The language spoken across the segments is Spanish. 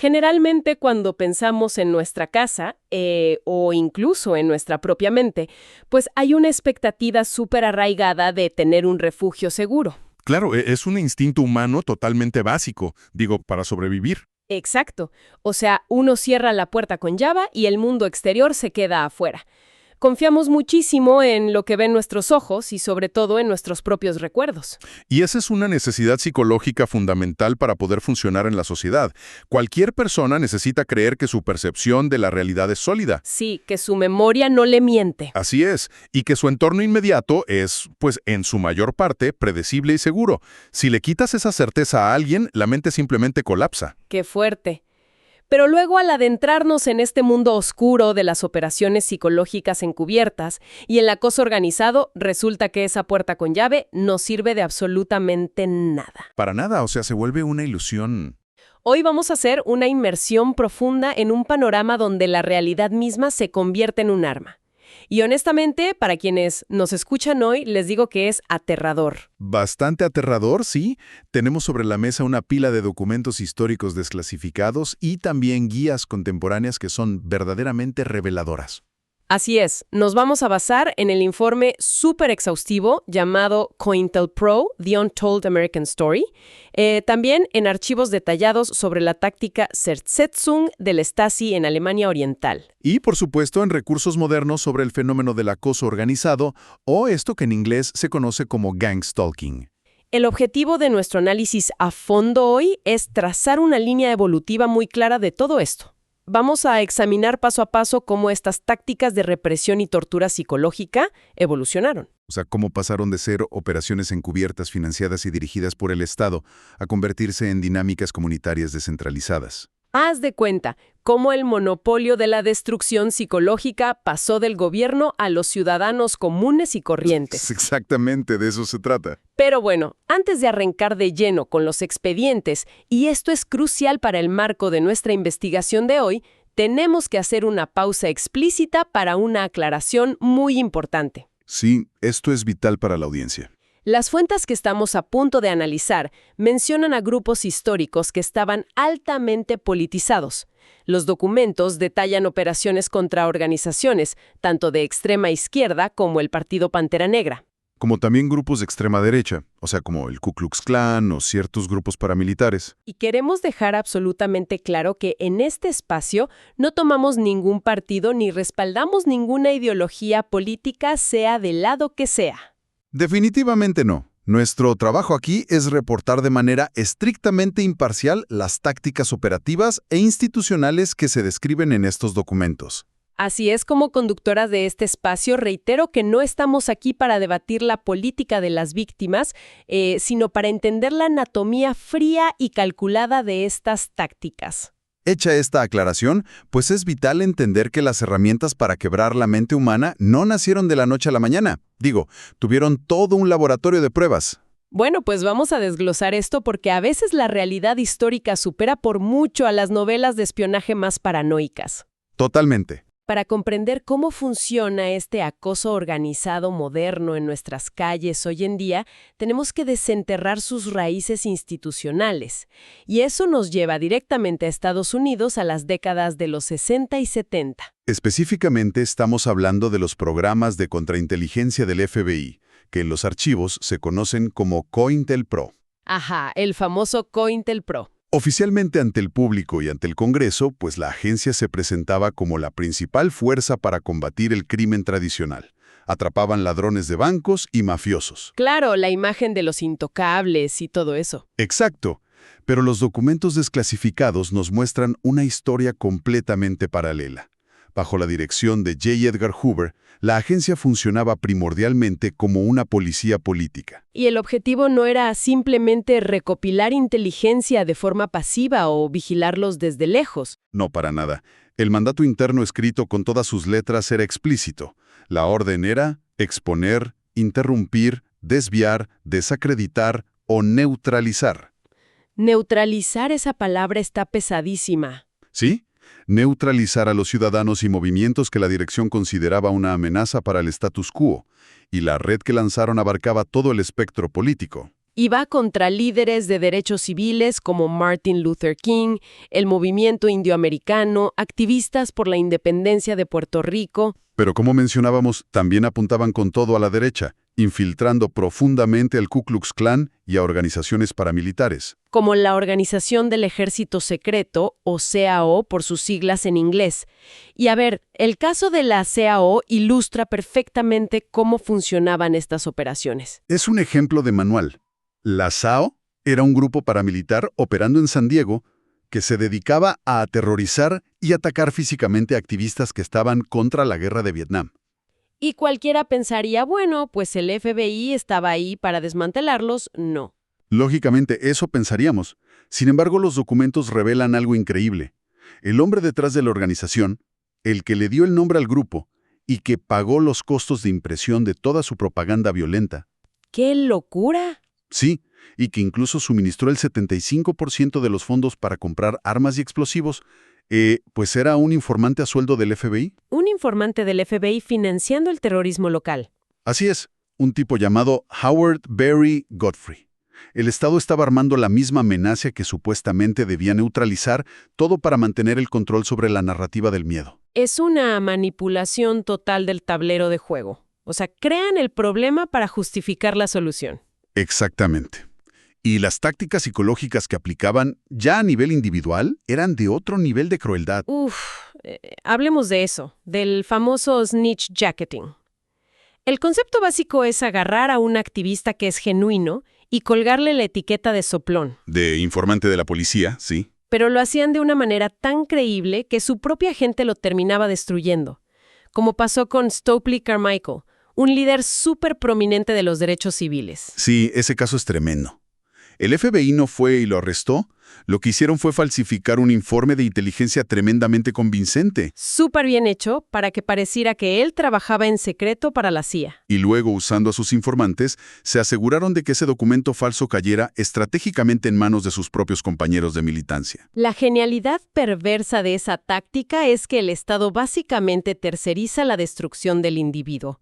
Generalmente cuando pensamos en nuestra casa o incluso en nuestra propia mente, pues hay una expectativa súper arraigada de tener un refugio seguro. Claro, es un instinto humano totalmente básico, digo, para sobrevivir. Exacto. O sea, uno cierra la puerta con llave y el mundo exterior se queda afuera. Confiamos muchísimo en lo que ven nuestros ojos y sobre todo en nuestros propios recuerdos. Y esa es una necesidad psicológica fundamental para poder funcionar en la sociedad. Cualquier persona necesita creer que su percepción de la realidad es sólida. Sí, que su memoria no le miente. Así es, y que su entorno inmediato es, pues, en su mayor parte, predecible y seguro. Si le quitas esa certeza a alguien, la mente simplemente colapsa. Qué fuerte. Pero luego al adentrarnos en este mundo oscuro de las operaciones psicológicas encubiertas y el acoso organizado, resulta que esa puerta con llave no sirve de absolutamente nada. Para nada, o sea, se vuelve una ilusión. Hoy vamos a hacer una inmersión profunda en un panorama donde la realidad misma se convierte en un arma. Y honestamente, para quienes nos escuchan hoy, les digo que es aterrador. Bastante aterrador, sí. Tenemos sobre la mesa una pila de documentos históricos desclasificados y también guías contemporáneas que son verdaderamente reveladoras. Así es, nos vamos a basar en el informe súper exhaustivo llamado COINTELPRO, The Untold American Story, también en archivos detallados sobre la táctica Zersetzung del Stasi en Alemania Oriental. Y, por supuesto, en recursos modernos sobre el fenómeno del acoso organizado o esto que en inglés se conoce como gang stalking. El objetivo de nuestro análisis a fondo hoy es trazar una línea evolutiva muy clara de todo esto. Vamos a examinar paso a paso cómo estas tácticas de represión y tortura psicológica evolucionaron. O sea, cómo pasaron de ser operaciones encubiertas financiadas y dirigidas por el Estado a convertirse en dinámicas comunitarias descentralizadas. Haz de cuenta cómo el monopolio de la destrucción psicológica pasó del gobierno a los ciudadanos comunes y corrientes. Exactamente, de eso se trata. Pero bueno, antes de arrancar de lleno con los expedientes, y esto es crucial para el marco de nuestra investigación de hoy, tenemos que hacer una pausa explícita para una aclaración muy importante. Sí, esto es vital para la audiencia. Las fuentes que estamos a punto de analizar mencionan a grupos históricos que estaban altamente politizados. Los documentos detallan operaciones contra organizaciones, tanto de extrema izquierda como el Partido Pantera Negra. Como también grupos de extrema derecha, o sea, como el Ku Klux Klan o ciertos grupos paramilitares. Y queremos dejar absolutamente claro que en este espacio no tomamos ningún partido ni respaldamos ninguna ideología política, sea del lado que sea. Definitivamente no. Nuestro trabajo aquí es reportar de manera estrictamente imparcial las tácticas operativas e institucionales que se describen en estos documentos. Así es, como conductoras de este espacio, reitero que no estamos aquí para debatir la política de las víctimas, sino para entender la anatomía fría y calculada de estas tácticas. Hecha esta aclaración, pues es vital entender que las herramientas para quebrar la mente humana no nacieron de la noche a la mañana. Digo, tuvieron todo un laboratorio de pruebas. Bueno, pues vamos a desglosar esto porque a veces la realidad histórica supera por mucho a las novelas de espionaje más paranoicas. Totalmente. Para comprender cómo funciona este acoso organizado moderno en nuestras calles hoy en día, tenemos que desenterrar sus raíces institucionales. Y eso nos lleva directamente a Estados Unidos a las décadas de los 60 y 70. Específicamente estamos hablando de los programas de contrainteligencia del FBI, que en los archivos se conocen como COINTELPRO. Ajá, el famoso COINTELPRO. Oficialmente ante el público y ante el Congreso, pues la agencia se presentaba como la principal fuerza para combatir el crimen tradicional. Atrapaban ladrones de bancos y mafiosos. Claro, la imagen de los intocables y todo eso. Exacto. Pero los documentos desclasificados nos muestran una historia completamente paralela. Bajo la dirección de J. Edgar Hoover, la agencia funcionaba primordialmente como una policía política. Y el objetivo no era simplemente recopilar inteligencia de forma pasiva o vigilarlos desde lejos. No, para nada. El mandato interno escrito con todas sus letras era explícito. La orden era exponer, interrumpir, desviar, desacreditar o neutralizar. Neutralizar, esa palabra está pesadísima. ¿Sí? Neutralizar a los ciudadanos y movimientos que la dirección consideraba una amenaza para el status quo, y la red que lanzaron abarcaba todo el espectro político. Y va contra líderes de derechos civiles como Martin Luther King, el movimiento indioamericano, activistas por la independencia de Puerto Rico. Pero como mencionábamos, también apuntaban con todo a la derecha, infiltrando profundamente al Ku Klux Klan y a organizaciones paramilitares. Como la Organización del Ejército Secreto, o CAO por sus siglas en inglés. Y a ver, el caso de la CAO ilustra perfectamente cómo funcionaban estas operaciones. Es un ejemplo de manual. La CAO era un grupo paramilitar operando en San Diego que se dedicaba a aterrorizar y atacar físicamente a activistas que estaban contra la guerra de Vietnam. Y cualquiera pensaría, bueno, pues el FBI estaba ahí para desmantelarlos. No. Lógicamente, eso pensaríamos. Sin embargo, los documentos revelan algo increíble. El hombre detrás de la organización, el que le dio el nombre al grupo y que pagó los costos de impresión de toda su propaganda violenta. ¡Qué locura! Sí, y que incluso suministró el 75% de los fondos para comprar armas y explosivos, pues era un informante a sueldo del FBI. Un informante del FBI financiando el terrorismo local. Así es, un tipo llamado Howard Berry Godfrey. El Estado estaba armando la misma amenaza que supuestamente debía neutralizar, todo para mantener el control sobre la narrativa del miedo. Es una manipulación total del tablero de juego. O sea, crean el problema para justificar la solución. Exactamente. Y las tácticas psicológicas que aplicaban, ya a nivel individual, eran de otro nivel de crueldad. Hablemos de eso, del famoso snitch jacketing. El concepto básico es agarrar a un activista que es genuino y colgarle la etiqueta de soplón. De informante de la policía, sí. Pero lo hacían de una manera tan creíble que su propia gente lo terminaba destruyendo. Como pasó con Stokely Carmichael, un líder súper prominente de los derechos civiles. Sí, ese caso es tremendo. El FBI no fue y lo arrestó. Lo que hicieron fue falsificar un informe de inteligencia tremendamente convincente. Súper bien hecho para que pareciera que él trabajaba en secreto para la CIA. Y luego, usando a sus informantes, se aseguraron de que ese documento falso cayera estratégicamente en manos de sus propios compañeros de militancia. La genialidad perversa de esa táctica es que el Estado básicamente terceriza la destrucción del individuo.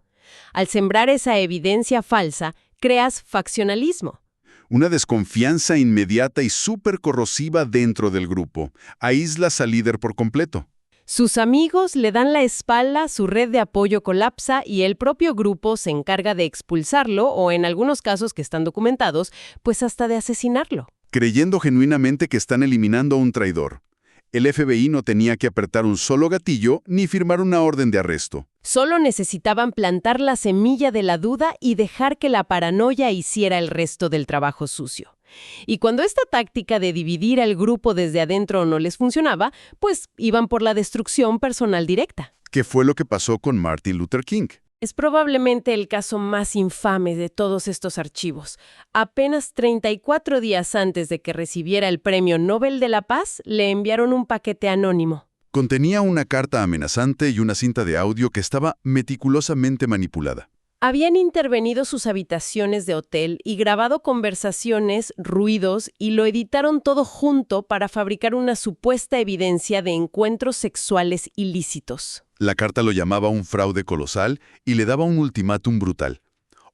Al sembrar esa evidencia falsa, creas faccionalismo. Una desconfianza inmediata y súper corrosiva dentro del grupo. Aíslas al líder por completo. Sus amigos le dan la espalda, su red de apoyo colapsa y el propio grupo se encarga de expulsarlo o, en algunos casos que están documentados, pues hasta de asesinarlo. Creyendo genuinamente que están eliminando a un traidor. El FBI no tenía que apretar un solo gatillo ni firmar una orden de arresto. Solo necesitaban plantar la semilla de la duda y dejar que la paranoia hiciera el resto del trabajo sucio. Y cuando esta táctica de dividir al grupo desde adentro no les funcionaba, pues iban por la destrucción personal directa. ¿Qué fue lo que pasó con Martin Luther King? Es probablemente el caso más infame de todos estos archivos. Apenas 34 días antes de que recibiera el Premio Nobel de la Paz, le enviaron un paquete anónimo. Contenía una carta amenazante y una cinta de audio que estaba meticulosamente manipulada. Habían intervenido sus habitaciones de hotel y grabado conversaciones, ruidos, y lo editaron todo junto para fabricar una supuesta evidencia de encuentros sexuales ilícitos. La carta lo llamaba un fraude colosal y le daba un ultimátum brutal.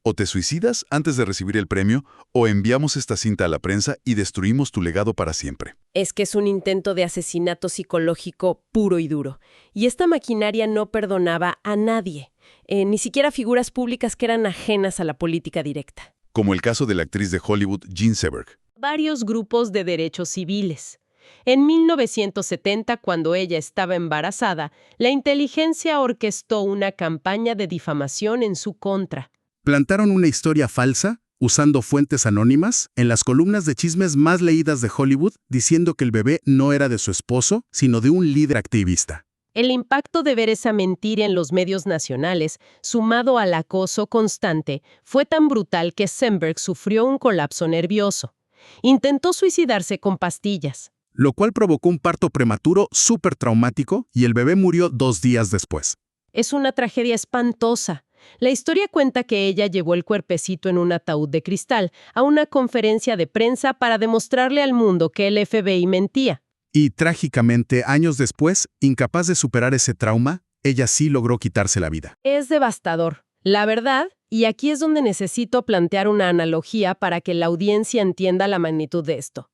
O te suicidas antes de recibir el premio, o enviamos esta cinta a la prensa y destruimos tu legado para siempre. Es que es un intento de asesinato psicológico puro y duro. Y esta maquinaria no perdonaba a nadie, ni siquiera figuras públicas que eran ajenas a la política directa. Como el caso de la actriz de Hollywood, Jean Seberg. Varios grupos de derechos civiles. En 1970, cuando ella estaba embarazada, la inteligencia orquestó una campaña de difamación en su contra. Plantaron una historia falsa, usando fuentes anónimas, en las columnas de chismes más leídas de Hollywood, diciendo que el bebé no era de su esposo, sino de un líder activista. El impacto de ver esa mentira en los medios nacionales, sumado al acoso constante, fue tan brutal que Seberg sufrió un colapso nervioso. Intentó suicidarse con pastillas. Lo cual provocó un parto prematuro súper traumático y el bebé murió 2 días después. Es una tragedia espantosa. La historia cuenta que ella llevó el cuerpecito en un ataúd de cristal a una conferencia de prensa para demostrarle al mundo que el FBI mentía. Y trágicamente, años después, incapaz de superar ese trauma, ella sí logró quitarse la vida. Es devastador. La verdad Y aquí es donde necesito plantear una analogía para que la audiencia entienda la magnitud de esto.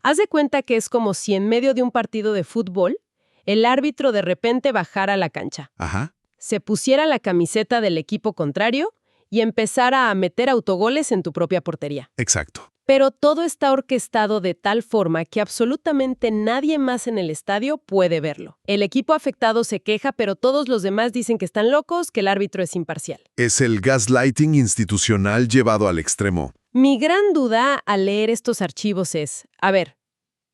Haz de cuenta que es como si en medio de un partido de fútbol, el árbitro de repente bajara a la cancha, Ajá. se pusiera la camiseta del equipo contrario y empezara a meter autogoles en tu propia portería. Exacto. Pero todo está orquestado de tal forma que absolutamente nadie más en el estadio puede verlo. El equipo afectado se queja, pero todos los demás dicen que están locos, que el árbitro es imparcial. Es el gaslighting institucional llevado al extremo. Mi gran duda al leer estos archivos es, a ver,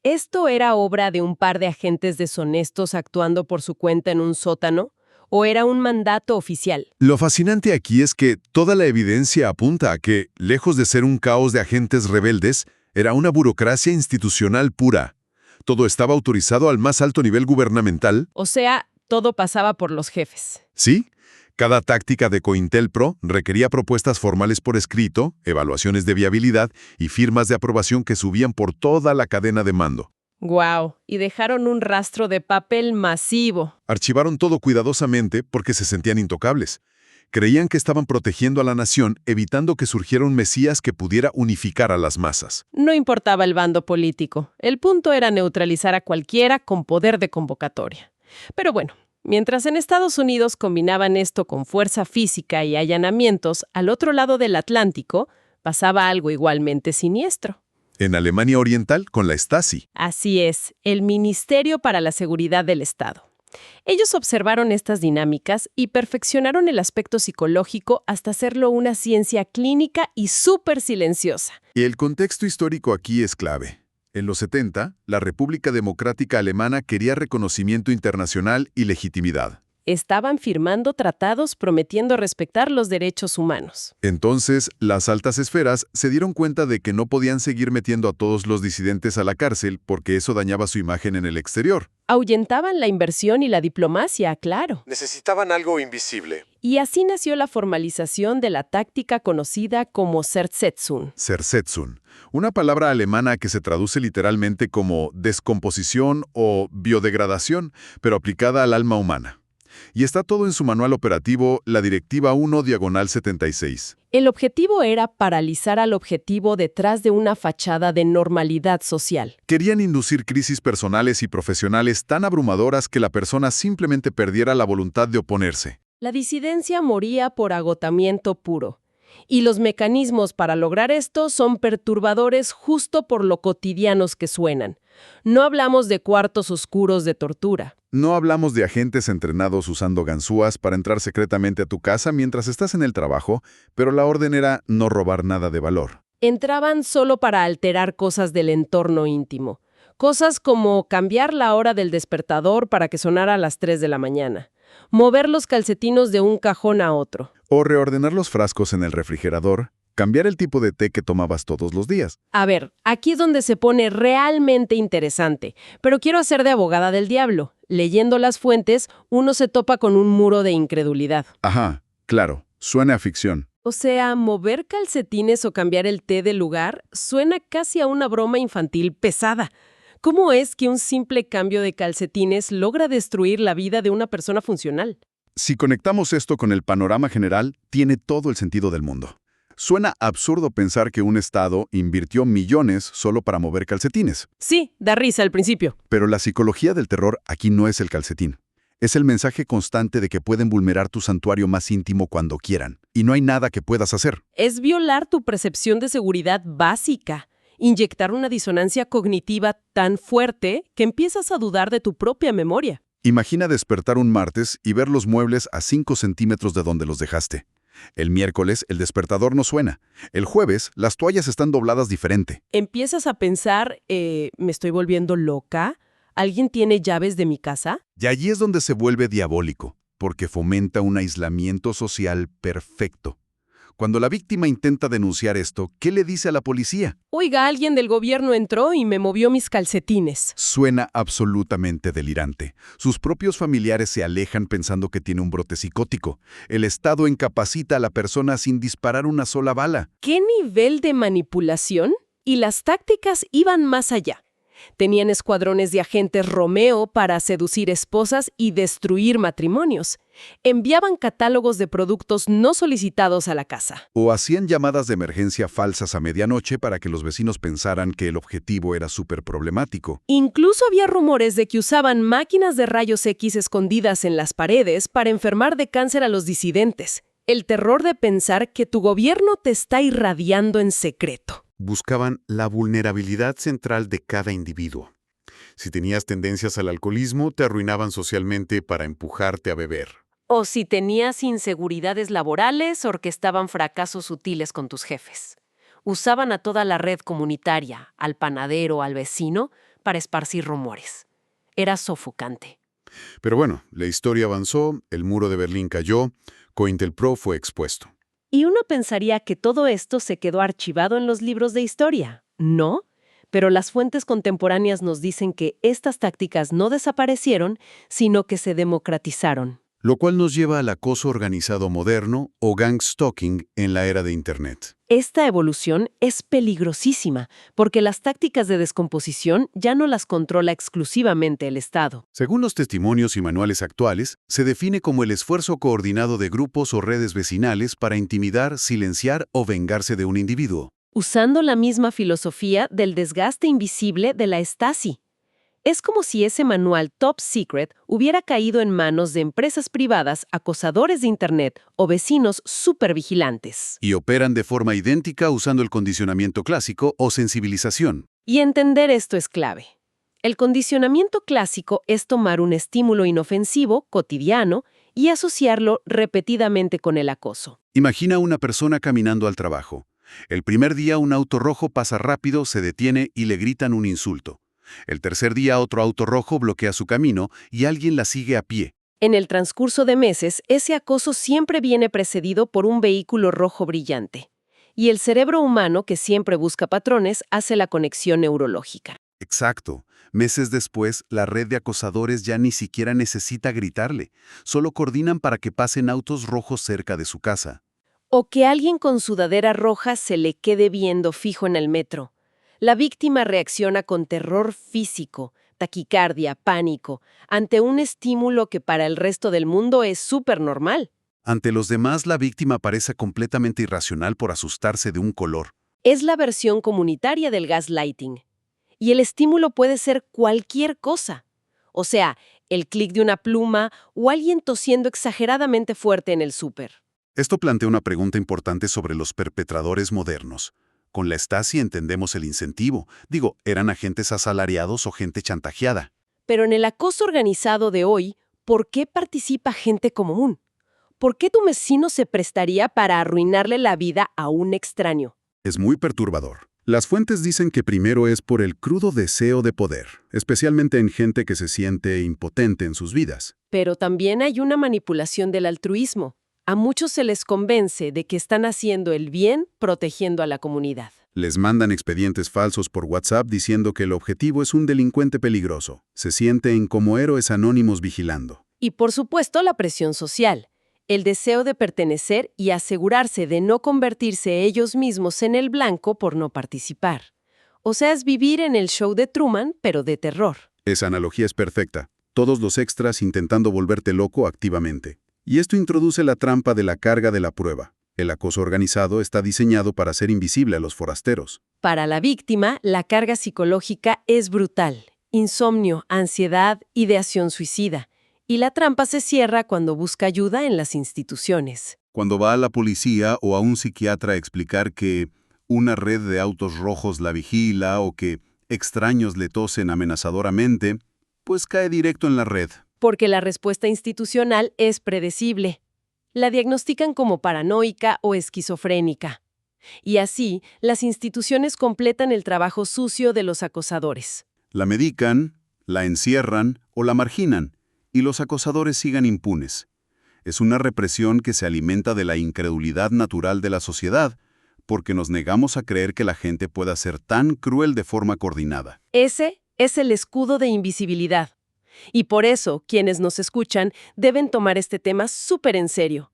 ¿esto era obra de un par de agentes deshonestos actuando por su cuenta en un sótano? ¿O era un mandato oficial? Lo fascinante aquí es que toda la evidencia apunta a que, lejos de ser un caos de agentes rebeldes, era una burocracia institucional pura. Todo estaba autorizado al más alto nivel gubernamental. O sea, todo pasaba por los jefes. ¿Sí? Cada táctica de COINTELPRO requería propuestas formales por escrito, evaluaciones de viabilidad y firmas de aprobación que subían por toda la cadena de mando. ¡Guau! Y dejaron un rastro de papel masivo. Archivaron todo cuidadosamente porque se sentían intocables. Creían que estaban protegiendo a la nación, evitando que surgiera un mesías que pudiera unificar a las masas. No importaba el bando político. El punto era neutralizar a cualquiera con poder de convocatoria. Pero bueno, mientras en Estados Unidos combinaban esto con fuerza física y allanamientos, al otro lado del Atlántico pasaba algo igualmente siniestro. En Alemania Oriental, con la Stasi. Así es, el Ministerio para la Seguridad del Estado. Ellos observaron estas dinámicas y perfeccionaron el aspecto psicológico hasta hacerlo una ciencia clínica y súper silenciosa. Y el contexto histórico aquí es clave. En los 70, la República Democrática Alemana quería reconocimiento internacional y legitimidad. Estaban firmando tratados prometiendo respetar los derechos humanos. Entonces, las altas esferas se dieron cuenta de que no podían seguir metiendo a todos los disidentes a la cárcel porque eso dañaba su imagen en el exterior. Ahuyentaban la inversión y la diplomacia, claro. Necesitaban algo invisible. Y así nació la formalización de la táctica conocida como Zersetzung. Zersetzung, una palabra alemana que se traduce literalmente como descomposición o biodegradación, pero aplicada al alma humana. Y está todo en su manual operativo, la Directiva 1/76. El objetivo era paralizar al objetivo detrás de una fachada de normalidad social. Querían inducir crisis personales y profesionales tan abrumadoras que la persona simplemente perdiera la voluntad de oponerse. La disidencia moría por agotamiento puro. Y los mecanismos para lograr esto son perturbadores justo por lo cotidianos que suenan. No hablamos de cuartos oscuros de tortura. No hablamos de agentes entrenados usando ganzúas para entrar secretamente a tu casa mientras estás en el trabajo, pero la orden era no robar nada de valor. Entraban solo para alterar cosas del entorno íntimo. Cosas como cambiar la hora del despertador para que sonara a las 3 de la mañana. Mover los calcetines de un cajón a otro. O reordenar los frascos en el refrigerador, cambiar el tipo de té que tomabas todos los días. A ver, aquí es donde se pone realmente interesante, pero quiero hacer de abogada del diablo. Leyendo las fuentes, uno se topa con un muro de incredulidad. Ajá, claro, suena a ficción. O sea, mover calcetines o cambiar el té de lugar suena casi a una broma infantil pesada. ¿Cómo es que un simple cambio de calcetines logra destruir la vida de una persona funcional? Si conectamos esto con el panorama general, tiene todo el sentido del mundo. Suena absurdo pensar que un Estado invirtió millones solo para mover calcetines. Sí, da risa al principio. Pero la psicología del terror aquí no es el calcetín. Es el mensaje constante de que pueden vulnerar tu santuario más íntimo cuando quieran. Y no hay nada que puedas hacer. Es violar tu percepción de seguridad básica. Inyectar una disonancia cognitiva tan fuerte que empiezas a dudar de tu propia memoria. Imagina despertar un martes y ver los muebles a 5 centímetros de donde los dejaste. El miércoles el despertador no suena. El jueves las toallas están dobladas diferente. Empiezas a pensar, ¿me estoy volviendo loca? ¿Alguien tiene llaves de mi casa? Y allí es donde se vuelve diabólico, porque fomenta un aislamiento social perfecto. Cuando la víctima intenta denunciar esto, ¿qué le dice a la policía? Oiga, alguien del gobierno entró y me movió mis calcetines. Suena absolutamente delirante. Sus propios familiares se alejan pensando que tiene un brote psicótico. El Estado incapacita a la persona sin disparar una sola bala. ¿Qué nivel de manipulación? Y las tácticas iban más allá. Tenían escuadrones de agentes Romeo para seducir esposas y destruir matrimonios. Enviaban catálogos de productos no solicitados a la casa. O hacían llamadas de emergencia falsas a medianoche para que los vecinos pensaran que el objetivo era súper problemático. Incluso había rumores de que usaban máquinas de rayos X escondidas en las paredes para enfermar de cáncer a los disidentes. El terror de pensar que tu gobierno te está irradiando en secreto. Buscaban la vulnerabilidad central de cada individuo. Si tenías tendencias al alcoholismo, te arruinaban socialmente para empujarte a beber. O si tenías inseguridades laborales, orquestaban fracasos sutiles con tus jefes. Usaban a toda la red comunitaria, al panadero, al vecino, para esparcir rumores. Era sofocante. Pero bueno, la historia avanzó, el muro de Berlín cayó, COINTELPRO fue expuesto. Y uno pensaría que todo esto se quedó archivado en los libros de historia, ¿no? Pero las fuentes contemporáneas nos dicen que estas tácticas no desaparecieron, sino que se democratizaron. Lo cual nos lleva al acoso organizado moderno o gang stalking en la era de Internet. Esta evolución es peligrosísima, porque las tácticas de descomposición ya no las controla exclusivamente el Estado. Según los testimonios y manuales actuales, se define como el esfuerzo coordinado de grupos o redes vecinales para intimidar, silenciar o vengarse de un individuo. Usando la misma filosofía del desgaste invisible de la Stasi. Es como si ese manual Top Secret hubiera caído en manos de empresas privadas, acosadores de Internet o vecinos supervigilantes. Y operan de forma idéntica usando el condicionamiento clásico o sensibilización. Y entender esto es clave. El condicionamiento clásico es tomar un estímulo inofensivo, cotidiano, y asociarlo repetidamente con el acoso. Imagina a una persona caminando al trabajo. El primer día un auto rojo pasa rápido, se detiene y le gritan un insulto. El tercer día otro auto rojo bloquea su camino y alguien la sigue a pie. En el transcurso de meses, ese acoso siempre viene precedido por un vehículo rojo brillante. Y el cerebro humano, que siempre busca patrones, hace la conexión neurológica. Exacto. Meses después, la red de acosadores ya ni siquiera necesita gritarle. Solo coordinan para que pasen autos rojos cerca de su casa. O que alguien con sudadera roja se le quede viendo fijo en el metro. La víctima reacciona con terror físico, taquicardia, pánico, ante un estímulo que para el resto del mundo es súper normal. Ante los demás, la víctima parece completamente irracional por asustarse de un color. Es la versión comunitaria del gaslighting. Y el estímulo puede ser cualquier cosa. O sea, el clic de una pluma o alguien tosiendo exageradamente fuerte en el súper. Esto plantea una pregunta importante sobre los perpetradores modernos. Con la Stasi entendemos el incentivo. ¿Eran agentes asalariados o gente chantajeada? Pero en el acoso organizado de hoy, ¿por qué participa gente común? ¿Por qué tu vecino se prestaría para arruinarle la vida a un extraño? Es muy perturbador. Las fuentes dicen que primero es por el crudo deseo de poder, especialmente en gente que se siente impotente en sus vidas. Pero también hay una manipulación del altruismo. A muchos se les convence de que están haciendo el bien protegiendo a la comunidad. Les mandan expedientes falsos por WhatsApp diciendo que el objetivo es un delincuente peligroso. Se sienten como héroes anónimos vigilando. Y por supuesto la presión social, el deseo de pertenecer y asegurarse de no convertirse ellos mismos en el blanco por no participar. O sea, es vivir en el show de Truman, pero de terror. Esa analogía es perfecta. Todos los extras intentando volverte loco activamente. Y esto introduce la trampa de la carga de la prueba. El acoso organizado está diseñado para hacer invisible a los forasteros. Para la víctima, la carga psicológica es brutal. Insomnio, ansiedad, ideación suicida. Y la trampa se cierra cuando busca ayuda en las instituciones. Cuando va a la policía o a un psiquiatra a explicar que una red de autos rojos la vigila o que extraños le tosen amenazadoramente, pues cae directo en la red. Porque la respuesta institucional es predecible. La diagnostican como paranoica o esquizofrénica. Y así, las instituciones completan el trabajo sucio de los acosadores. La medican, la encierran o la marginan, y los acosadores sigan impunes. Es una represión que se alimenta de la incredulidad natural de la sociedad, porque nos negamos a creer que la gente pueda ser tan cruel de forma coordinada. Ese es el escudo de invisibilidad. Y por eso, quienes nos escuchan deben tomar este tema súper en serio.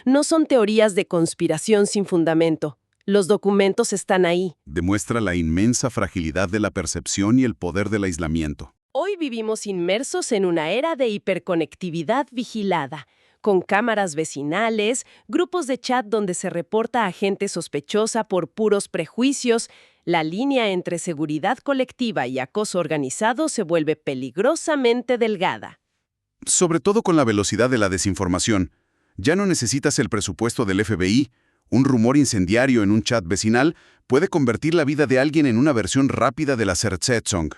No son teorías de conspiración sin fundamento. Los documentos están ahí. Demuestra la inmensa fragilidad de la percepción y el poder del aislamiento. Hoy vivimos inmersos en una era de hiperconectividad vigilada, con cámaras vecinales, grupos de chat donde se reporta a gente sospechosa por puros prejuicios. La línea entre seguridad colectiva y acoso organizado se vuelve peligrosamente delgada. Sobre todo con la velocidad de la desinformación. Ya no necesitas el presupuesto del FBI. Un rumor incendiario en un chat vecinal puede convertir la vida de alguien en una versión rápida de la Serzetsong.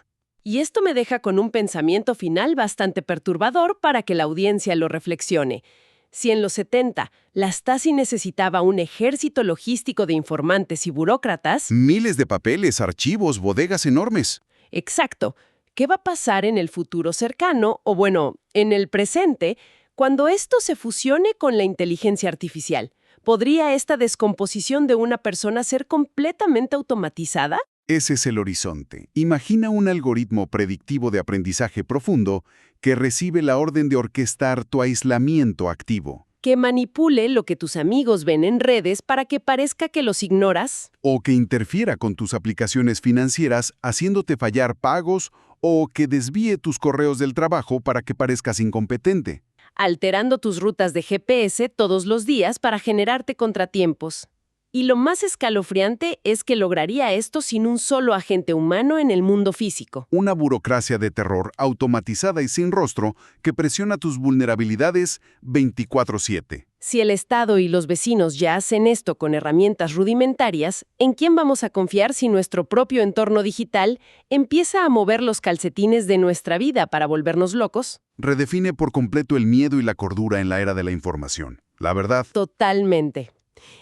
Y esto me deja con un pensamiento final bastante perturbador para que la audiencia lo reflexione. Si en los 70 la Stasi necesitaba un ejército logístico de informantes y burócratas... Miles de papeles, archivos, bodegas enormes. Exacto. ¿Qué va a pasar en el futuro cercano, o bueno, en el presente, cuando esto se fusione con la inteligencia artificial? ¿Podría esta descomposición de una persona ser completamente automatizada? Ese es el horizonte. Imagina un algoritmo predictivo de aprendizaje profundo que recibe la orden de orquestar tu aislamiento activo. Que manipule lo que tus amigos ven en redes para que parezca que los ignoras. O que interfiera con tus aplicaciones financieras haciéndote fallar pagos o que desvíe tus correos del trabajo para que parezcas incompetente. Alterando tus rutas de GPS todos los días para generarte contratiempos. Y lo más escalofriante es que lograría esto sin un solo agente humano en el mundo físico. Una burocracia de terror automatizada y sin rostro que presiona tus vulnerabilidades 24/7. Si el Estado y los vecinos ya hacen esto con herramientas rudimentarias, ¿en quién vamos a confiar si nuestro propio entorno digital empieza a mover los calcetines de nuestra vida para volvernos locos? Redefine por completo el miedo y la cordura en la era de la información. La verdad. Totalmente.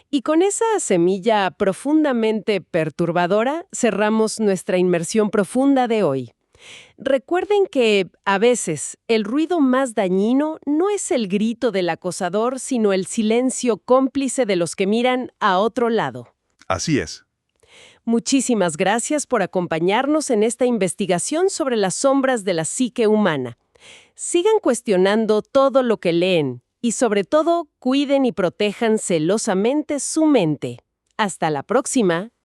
Y con esa semilla profundamente perturbadora, cerramos nuestra inmersión profunda de hoy. Recuerden que, a veces, el ruido más dañino no es el grito del acosador, sino el silencio cómplice de los que miran a otro lado. Así es. Muchísimas gracias por acompañarnos en esta investigación sobre las sombras de la psique humana. Sigan cuestionando todo lo que leen y, sobre todo, cuiden y protejan celosamente su mente. Hasta la próxima.